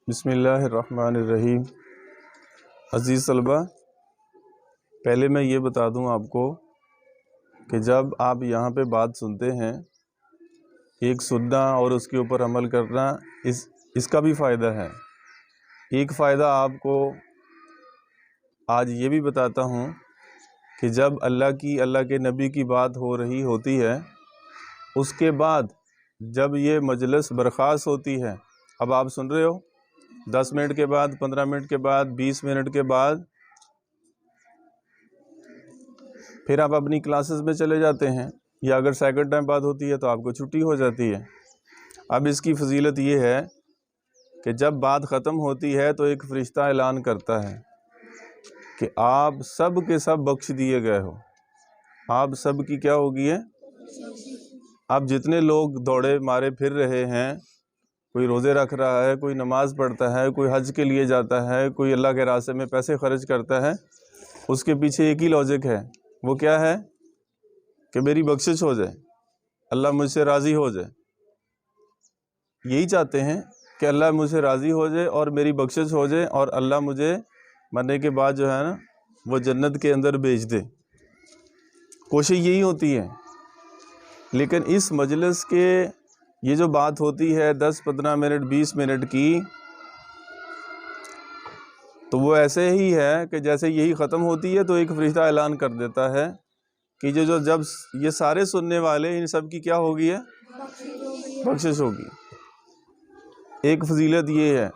بسم اللہ الرحمن الرحیم۔ عزیز طلبہ، پہلے میں یہ بتا دوں آپ کو کہ جب آپ یہاں پہ بات سنتے ہیں، ایک سننا اور اس کے اوپر عمل کرنا، اس کا بھی فائدہ ہے۔ ایک فائدہ آپ کو آج یہ بھی بتاتا ہوں کہ جب اللہ کے نبی کی بات ہو رہی ہوتی ہے، اس کے بعد جب یہ مجلس برخاست ہوتی ہے، اب آپ سن رہے ہو، 10 منٹ کے بعد، 15 منٹ کے بعد، 20 منٹ کے بعد پھر آپ اپنی کلاسز میں چلے جاتے ہیں، یا اگر سیکنڈ ٹائم بات ہوتی ہے تو آپ کو چھٹی ہو جاتی ہے۔ اب اس کی فضیلت یہ ہے کہ جب بات ختم ہوتی ہے تو ایک فرشتہ اعلان کرتا ہے کہ آپ سب کے سب بخش دیے گئے ہو۔ آپ سب کی کیا ہوگی ہے؟ اب جتنے لوگ دوڑے مارے پھر رہے ہیں، کوئی روزے رکھ رہا ہے، کوئی نماز پڑھتا ہے، کوئی حج کے لیے جاتا ہے، کوئی اللہ کے راستے میں پیسے خرچ کرتا ہے، اس کے پیچھے ایک ہی لاجک ہے۔ وہ کیا ہے؟ کہ میری بخشش ہو جائے، اللہ مجھ سے راضی ہو جائے۔ یہی چاہتے ہیں کہ اللہ مجھ سے راضی ہو جائے اور میری بخشش ہو جائے، اور اللہ مجھے مرنے کے بعد جو ہے نا وہ جنت کے اندر بھیج دے۔ کوشش یہی ہوتی ہے۔ لیکن اس مجلس کے یہ جو بات ہوتی ہے 10 15 منٹ 20 منٹ کی، تو وہ ایسے ہی ہے کہ جیسے یہی ختم ہوتی ہے تو ایک فرشتہ اعلان کر دیتا ہے کہ جب یہ سارے سننے والے، ان سب کی کیا ہوگی ہے؟ بخشش ہوگی۔ ایک فضیلت یہ ہے،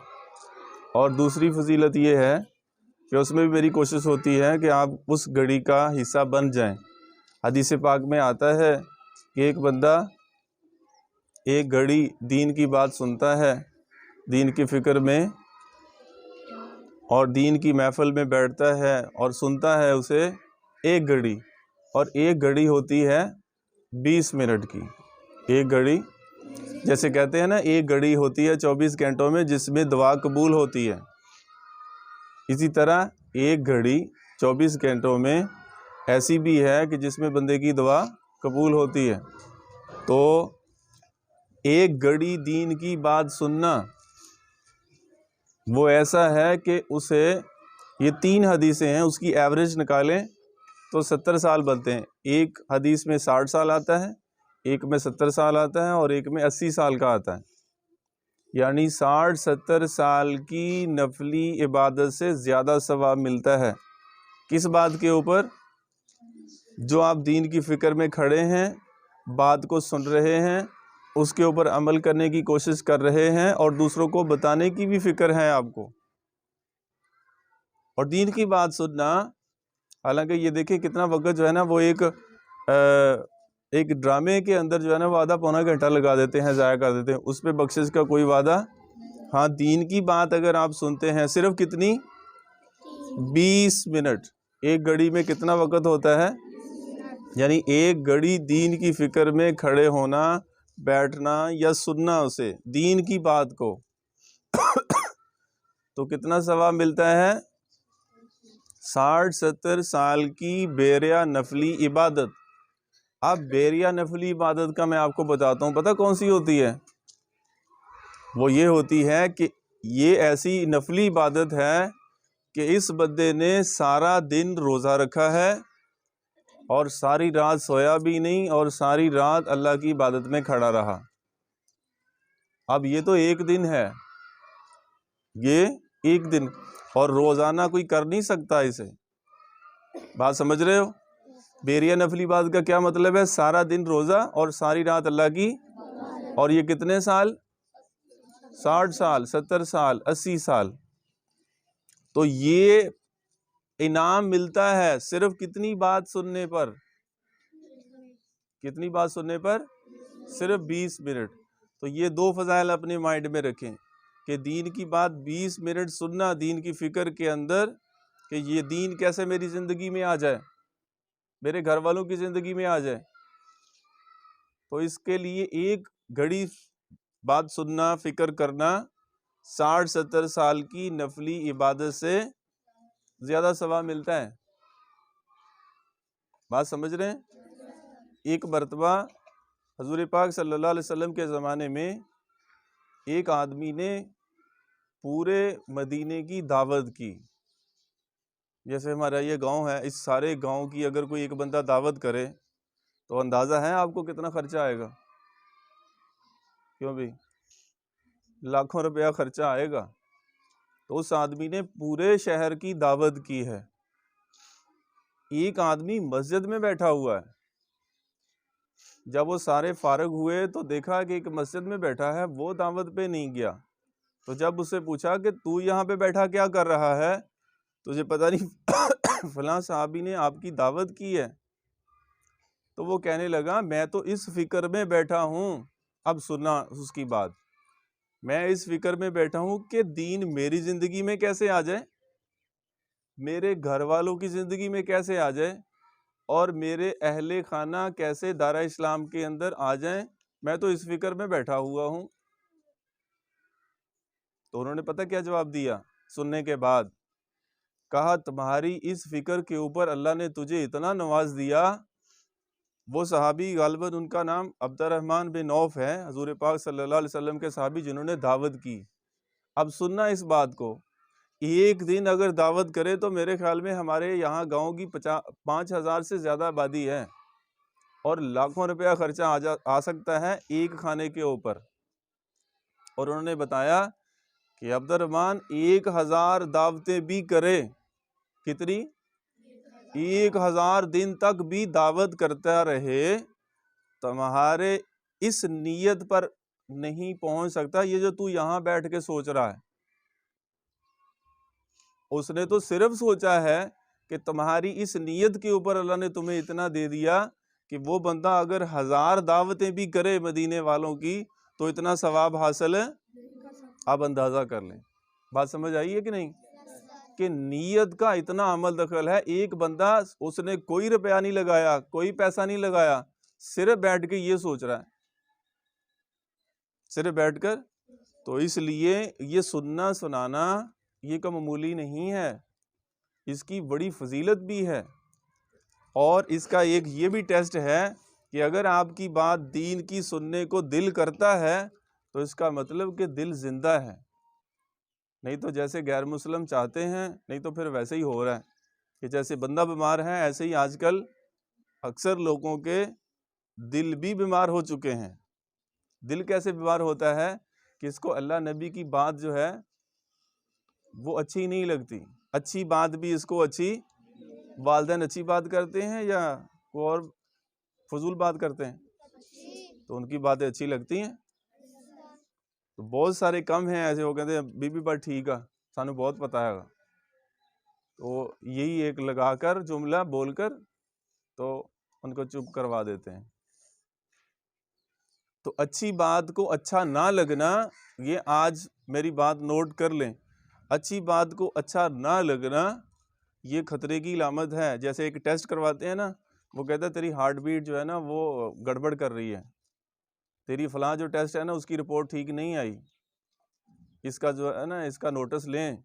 اور دوسری فضیلت یہ ہے کہ اس میں بھی میری کوشش ہوتی ہے کہ آپ اس گھڑی کا حصہ بن جائیں۔ حدیث پاک میں آتا ہے کہ ایک بندہ ایک گھڑی دین کی بات سنتا ہے، دین کی فکر میں، اور دین کی محفل میں بیٹھتا ہے اور سنتا ہے اسے ایک گھڑی، اور ایک گھڑی ہوتی ہے 20 منٹ کی۔ ایک گھڑی، جیسے کہتے ہیں نا ایک گھڑی ہوتی ہے 24 گھنٹوں میں جس میں دعا قبول ہوتی ہے، اسی طرح ایک گھڑی 24 گھنٹوں میں ایسی بھی ہے کہ جس میں بندے کی دعا قبول ہوتی ہے۔ تو ایک گھڑی دین کی بات سننا وہ ایسا ہے کہ اسے، یہ 3 حدیثیں ہیں، اس کی ایوریج نکالیں تو 70 سال بنتے ہیں۔ ایک حدیث میں 60 سال آتا ہے، ایک میں 70 سال آتا ہے، اور ایک میں 80 سال کا آتا ہے۔ یعنی 60 70 سال کی نفلی عبادت سے زیادہ ثواب ملتا ہے۔ کس بات کے اوپر؟ جو آپ دین کی فکر میں کھڑے ہیں، بات کو سن رہے ہیں، اس کے اوپر عمل کرنے کی کوشش کر رہے ہیں، اور دوسروں کو بتانے کی بھی فکر ہے آپ کو۔ اور دین کی بات سننا، حالانکہ یہ دیکھیں کتنا وقت جو ہے نا وہ ایک ڈرامے کے اندر جو ہے نا وہ آدھا پونا گھنٹہ لگا دیتے ہیں، ضائع کر دیتے ہیں، اس پہ بخشش کا کوئی وعدہ۔ ہاں، دین کی بات اگر آپ سنتے ہیں، صرف کتنی؟ 20 منٹ۔ ایک گھڑی میں کتنا وقت ہوتا ہے؟ یعنی ایک گھڑی دین کی فکر میں کھڑے ہونا، بیٹھنا یا سننا اسے، دین کی بات کو، تو کتنا ثواب ملتا ہے؟ 60 70 سال کی بیریا نفلی عبادت۔ اب بیریا نفلی عبادت کا میں آپ کو بتاتا ہوں، پتہ کون سی ہوتی ہے؟ وہ یہ ہوتی ہے کہ یہ ایسی نفلی عبادت ہے کہ اس بندے نے سارا دن روزہ رکھا ہے، اور ساری رات سویا بھی نہیں، اور ساری رات اللہ کی عبادت میں کھڑا رہا۔ اب یہ تو ایک دن ہے، یہ ایک دن، اور روزانہ کوئی کر نہیں سکتا اسے۔ بات سمجھ رہے ہو؟ بیریا نفلی عبادت کا کیا مطلب ہے؟ سارا دن روزہ اور ساری رات اللہ کی، اور یہ کتنے سال؟ 60 سال 70 سال 80 سال۔ تو یہ انعام ملتا ہے صرف کتنی بات سننے پر؟ کتنی بات سننے پر؟ صرف 20 منٹ۔ تو یہ 2 فضائل اپنے مائنڈ میں رکھیں کہ دین کی بات 20 منٹ سننا، دین کی فکر کے اندر، کہ یہ دین کیسے میری زندگی میں آ جائے، میرے گھر والوں کی زندگی میں آ جائے۔ تو اس کے لیے ایک گھڑی بات سننا، فکر کرنا، 60 70 سال کی نفلی عبادت سے زیادہ ثواب ملتا ہے۔ بات سمجھ رہے ہیں؟ ایک مرتبہ حضور پاک صلی اللہ علیہ وسلم کے زمانے میں ایک آدمی نے پورے مدینے کی دعوت کی. جیسے ہمارا یہ گاؤں ہے، اس سارے گاؤں کی اگر کوئی ایک بندہ دعوت کرے تو اندازہ ہے آپ کو کتنا خرچہ آئے گا؟ کیوں بھی؟ لاکھوں روپیہ خرچہ آئے گا. تو اس آدمی نے پورے شہر کی دعوت کی ہے. ایک آدمی مسجد میں بیٹھا ہوا ہے. جب وہ سارے فارغ ہوئے تو دیکھا کہ ایک مسجد میں بیٹھا ہے، وہ دعوت پہ نہیں گیا. تو جب اس سے پوچھا کہ تو یہاں پہ بیٹھا کیا کر رہا ہے، تجھے پتہ نہیں فلاں صحابی نے آپ کی دعوت کی ہے. تو وہ کہنے لگا میں تو اس فکر میں بیٹھا ہوں. اب سننا اس کی بات، میں اس فکر میں بیٹھا ہوں کہ دین میری زندگی میں کیسے آ جائے، میرے گھر والوں کی زندگی میں کیسے آ جائے، اور میرے اہل خانہ کیسے دارہ اسلام کے اندر آ جائیں. میں تو اس فکر میں بیٹھا ہوا ہوں. تو انہوں نے پتہ کیا جواب دیا سننے کے بعد؟ کہا تمہاری اس فکر کے اوپر اللہ نے تجھے اتنا نواز دیا. وہ صحابی غالباً ان کا نام عبد الرحمن بن عوف ہے، حضور پاک صلی اللہ علیہ وسلم کے صحابی جنہوں نے دعوت کی. اب سننا اس بات کو، ایک دن اگر دعوت کرے تو میرے خیال میں ہمارے یہاں گاؤں کی 5,000 سے زیادہ آبادی ہے، اور لاکھوں روپیہ خرچہ آ سکتا ہے ایک کھانے کے اوپر. اور انہوں نے بتایا کہ عبد الرحمن 1,000 دعوتیں بھی کرے، کتنی؟ 1,000 دن تک بھی دعوت کرتا رہے، تمہارے اس نیت پر نہیں پہنچ سکتا یہ جو تو یہاں بیٹھ کے سوچ رہا ہے. اس نے تو صرف سوچا ہے کہ تمہاری اس نیت کے اوپر اللہ نے تمہیں اتنا دے دیا کہ وہ بندہ اگر 1,000 دعوتیں بھی کرے مدینے والوں کی تو اتنا ثواب حاصل ہے. آپ اندازہ کر لیں. بات سمجھ آئی ہے کہ نہیں؟ کہ نیت کا اتنا عمل دخل ہے. ایک بندہ اس نے کوئی روپیہ نہیں لگایا، کوئی پیسہ نہیں لگایا، صرف بیٹھ کے یہ سوچ رہا ہے، صرف بیٹھ کر. تو اس لیے یہ سننا سنانا یہ کا معمولی نہیں ہے، اس کی بڑی فضیلت بھی ہے. اور اس کا ایک یہ بھی ٹیسٹ ہے کہ اگر آپ کی بات دین کی سننے کو دل کرتا ہے تو اس کا مطلب کہ دل زندہ ہے. نہیں تو جیسے غیر مسلم چاہتے ہیں، نہیں تو پھر ویسے ہی ہو رہا ہے کہ جیسے بندہ بیمار ہے ایسے ہی آج کل اکثر لوگوں کے دل بھی بیمار ہو چکے ہیں. دل کیسے بیمار ہوتا ہے کہ اس کو اللہ نبی کی بات جو ہے وہ اچھی نہیں لگتی. اچھی بات بھی اس کو اچھی، والدین اچھی بات کرتے ہیں یا کوئی اور فضول بات کرتے ہیں تو ان کی باتیں اچھی لگتی ہیں. تو بہت سارے کم ہیں ایسے، وہ کہتے ہیں بی بی پر ٹھیک ہے سانو بہت پتہ ہے گا، تو یہی ایک لگا کر جملہ بول کر تو ان کو چپ کروا دیتے ہیں. تو اچھی بات کو اچھا نہ لگنا، یہ آج میری بات نوٹ کر لیں، اچھی بات کو اچھا نہ لگنا یہ خطرے کی علامت ہے. جیسے ایک ٹیسٹ کرواتے ہیں نا، وہ کہتا ہے تیری ہارٹ بیٹ جو ہے نا وہ گڑبڑ کر رہی ہے، تیری فلاں جو ٹیسٹ ہے نا اس کی رپورٹ ٹھیک نہیں آئی، اس کا جو ہے نا اس کا نوٹس لیں.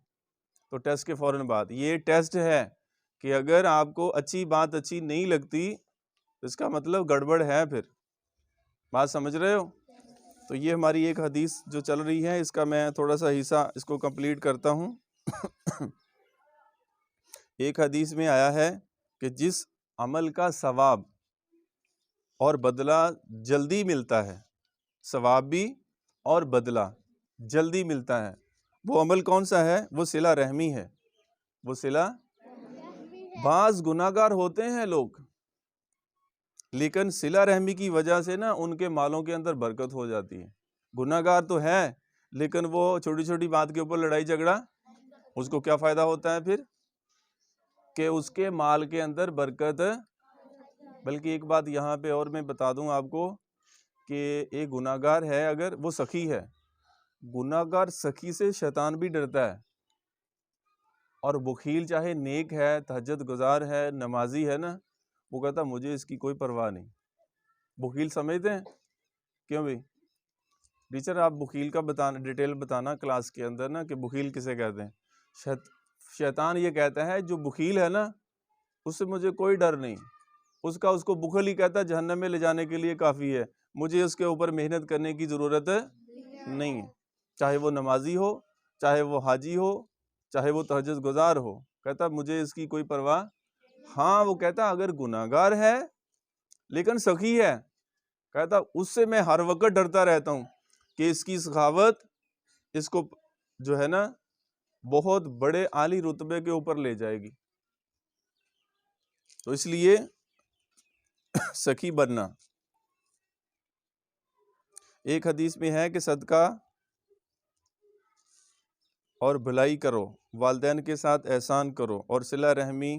تو ٹیسٹ کے فوراً بعد یہ ٹیسٹ ہے کہ اگر آپ کو اچھی بات اچھی نہیں لگتی تو اس کا مطلب گڑبڑ ہے. پھر بات سمجھ رہے ہو؟ تو یہ ہماری ایک حدیث جو چل رہی ہے اس کا میں تھوڑا سا حصہ اس کو کمپلیٹ کرتا ہوں. ایک حدیث میں آیا ہے کہ جس عمل کا ثواب اور بدلہ جلدی ملتا ہے، ثواب بھی اور بدلہ جلدی ملتا ہے، وہ عمل کون سا ہے؟ وہ صلہ رحمی ہے. وہ صلہ، بعض گناہ گار ہوتے ہیں لوگ لیکن صلہ رحمی کی وجہ سے نا ان کے مالوں کے اندر برکت ہو جاتی ہے. گناہ گار تو ہے لیکن وہ چھوٹی چھوٹی بات کے اوپر لڑائی جھگڑا، اس کو کیا فائدہ ہوتا ہے پھر؟ کہ اس کے مال کے اندر برکت. بلکہ ایک بات یہاں پہ اور میں بتا دوں آپ کو کہ ایک گناہ گار ہے اگر وہ سخی ہے، گناہ گار سخی سے شیطان بھی ڈرتا ہے. اور بخیل چاہے نیک ہے، تہجد گزار ہے، نمازی ہے نا، وہ کہتا مجھے اس کی کوئی پرواہ نہیں. بخیل سمجھتے ہیں کیوں بھی؟ ٹیچر آپ بخیل کا بتانا، ڈیٹیل بتانا کلاس کے اندر نا کہ بخیل کسے کہتے ہیں. شیطان یہ کہتا ہے جو بخیل ہے نا اس سے مجھے کوئی ڈر نہیں، اس کو بخل ہی کہتا ہے جہنم میں لے جانے کے لیے کافی ہے، مجھے اس کے اوپر محنت کرنے کی ضرورت نہیں ہے. چاہے وہ نمازی ہو، چاہے وہ حاجی ہو چاہے وہ تہجد گزار ہو، کہتا مجھے اس کی کوئی پرواہ. ہاں وہ کہتا اگر گناہگار ہے لیکن سخی ہے، کہتا اس سے میں ہر وقت ڈرتا رہتا ہوں کہ اس کی سخاوت اس کو جو ہے نا بہت بڑے عالی رتبے کے اوپر لے جائے گی. تو اس لیے سخی بننا. ایک حدیث میں ہے کہ صدقہ اور بھلائی کرو، والدین کے ساتھ احسان کرو، اور صلہ رحمی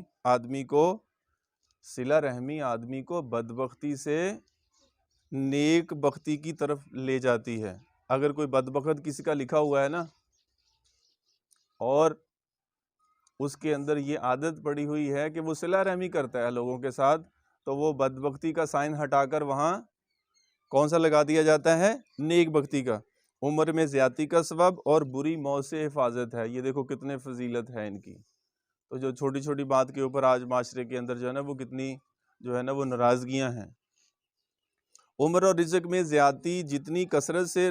آدمی کو بدبختی سے نیک بختی کی طرف لے جاتی ہے. اگر کوئی بدبخت کسی کا لکھا ہوا ہے نا اور اس کے اندر یہ عادت پڑی ہوئی ہے کہ وہ صلہ رحمی کرتا ہے لوگوں کے ساتھ، تو وہ بدبختی کا سائن ہٹا کر وہاں کون سا لگا دیا جاتا ہے؟ نیک بختی کا. عمر میں زیادتی کا سبب اور بری موت سے حفاظت ہے. یہ دیکھو کتنے فضیلت ہے ان کی. تو جو چھوٹی چھوٹی بات کے اوپر آج معاشرے کے اندر جو ہے نا وہ کتنی جو ہے نا وہ ناراضگیاں ہیں. عمر اور رزق میں زیادتی جتنی کثرت سے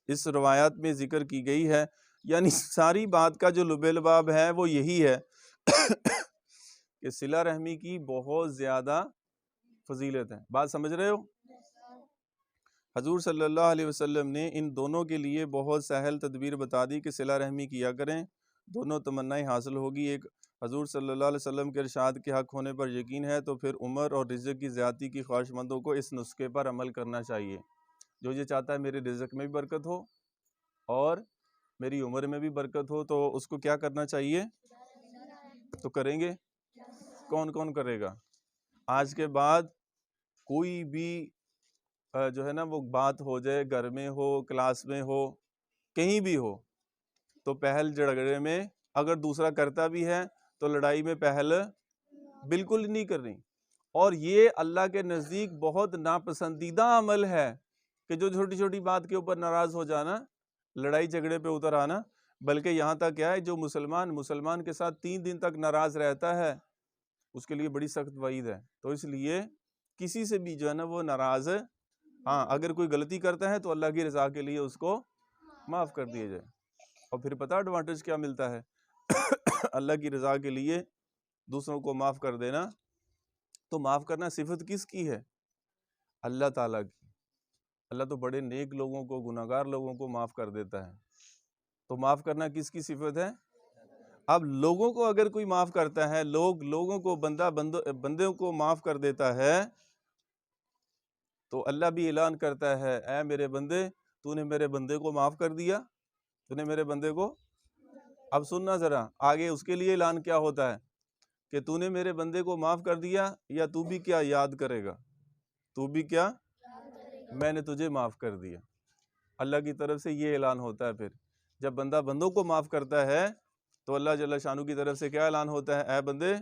اس روایات میں ذکر کی گئی ہے، یعنی ساری بات کا جو لب لباب ہے وہ یہی ہے کہ صلہ رحمی کی بہت زیادہ فضیلت ہے. بات سمجھ رہے ہو؟ حضور صلی اللہ علیہ وسلم نے ان دونوں کے لیے بہت سہل تدبیر بتا دی کہ صلہ رحمی کیا کریں، دونوں تمنائیں حاصل ہوگی. ایک حضور صلی اللہ علیہ وسلم کے ارشاد کے حق ہونے پر یقین ہے، تو پھر عمر اور رزق کی زیادتی کی خواہش مندوں کو اس نسخے پر عمل کرنا چاہیے. جو یہ چاہتا ہے میرے رزق میں بھی برکت ہو اور میری عمر میں بھی برکت ہو، تو اس کو کیا کرنا چاہیے؟ تو کریں گے. کون کون کرے گا؟ آج کے بعد کوئی بھی جو ہے نا وہ بات ہو جائے، گھر میں ہو، کلاس میں ہو، کہیں بھی ہو، تو پہل جھگڑے میں اگر دوسرا کرتا بھی ہے تو لڑائی میں پہل بالکل نہیں کرنی. اور یہ اللہ کے نزدیک بہت ناپسندیدہ عمل ہے کہ جو چھوٹی چھوٹی بات کے اوپر ناراض ہو جانا، لڑائی جھگڑے پہ اتر آنا. بلکہ یہاں تک کیا ہے، جو مسلمان کے ساتھ 3 دن تک ناراض رہتا ہے اس کے لیے بڑی سخت وعید ہے. تو اس لیے کسی سے بھی جو ہے نا وہ ناراض، ہاں اگر کوئی غلطی کرتا ہے تو اللہ کی رضا کے لیے اس کو معاف کر دیا جائے. اور پھر پتہ ایڈوانٹیج کیا ملتا ہے؟ اللہ کی رضا کے لیے دوسروں کو معاف کر دینا. تو معاف کرنا صفت کس کی ہے؟ اللہ تعالیٰ کی. اللہ تو بڑے نیک لوگوں کو، گناہگار لوگوں کو معاف کر دیتا ہے. تو معاف کرنا کس کی صفت ہے؟ اب لوگوں کو اگر کوئی معاف کرتا ہے، لوگوں کو بندوں کو معاف کر دیتا ہے، تو اللہ بھی اعلان کرتا ہے اے میرے بندے، تو نے میرے بندے کو معاف کر دیا، تو نے میرے بندے کو. اب سننا ذرا آگے اس کے لیے اعلان کیا ہوتا ہے کہ تو نے میرے بندے کو معاف کر دیا، یا تو بھی کیا یاد کرے گا؟ تو بھی کیا؟ میں نے تجھے معاف کر دیا. اللہ کی طرف سے یہ اعلان ہوتا ہے. پھر جب بندہ بندوں کو معاف کرتا ہے تو اللہ جل شانہ کی طرف سے کیا اعلان ہوتا ہے؟ اے بندے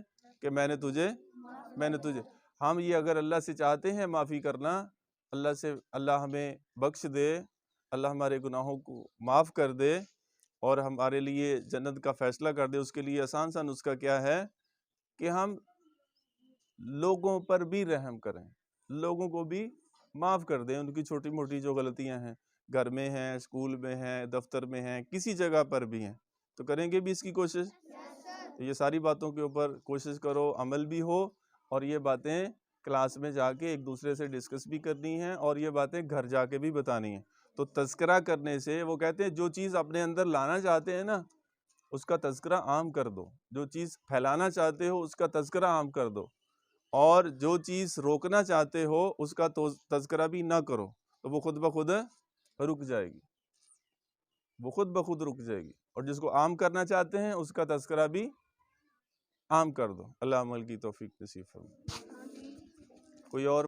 کہ میں نے تجھے ہم یہ اگر اللہ سے چاہتے ہیں معافی کرنا، اللہ ہمیں بخش دے، اللہ ہمارے گناہوں کو معاف کر دے اور ہمارے لیے جنت کا فیصلہ کر دے. اس کے لیے آسان سا نسخہ کیا ہے کہ ہم لوگوں پر بھی رحم کریں، لوگوں کو بھی معاف کر دیں. ان کی چھوٹی موٹی جو غلطیاں ہیں، گھر میں ہیں، اسکول میں ہیں، دفتر میں ہیں، کسی جگہ پر بھی ہیں، تو کریں گے بھی اس کی کوشش. تو یہ ساری باتوں کے اوپر کوشش کرو، عمل بھی ہو، اور یہ باتیں کلاس میں جا کے ایک دوسرے سے ڈسکس بھی کرنی ہیں، اور یہ باتیں گھر جا کے بھی بتانی ہیں. تو تذکرہ کرنے سے وہ کہتے ہیں جو چیز اپنے اندر لانا چاہتے ہیں نا اس کا تذکرہ عام کر دو، جو چیز پھیلانا چاہتے ہو اس کا تذکرہ عام کر دو، اور جو چیز روکنا چاہتے ہو اس کا تذکرہ بھی نہ کرو، تو وہ خود بخود رک جائے گی، وہ خود بخود رک جائے گی. اور جس کو عام کرنا چاہتے ہیں اس کا تذکرہ بھی عام کر دو. اللہ عمل کی توفیق نصیب فرمائے. کوئی اور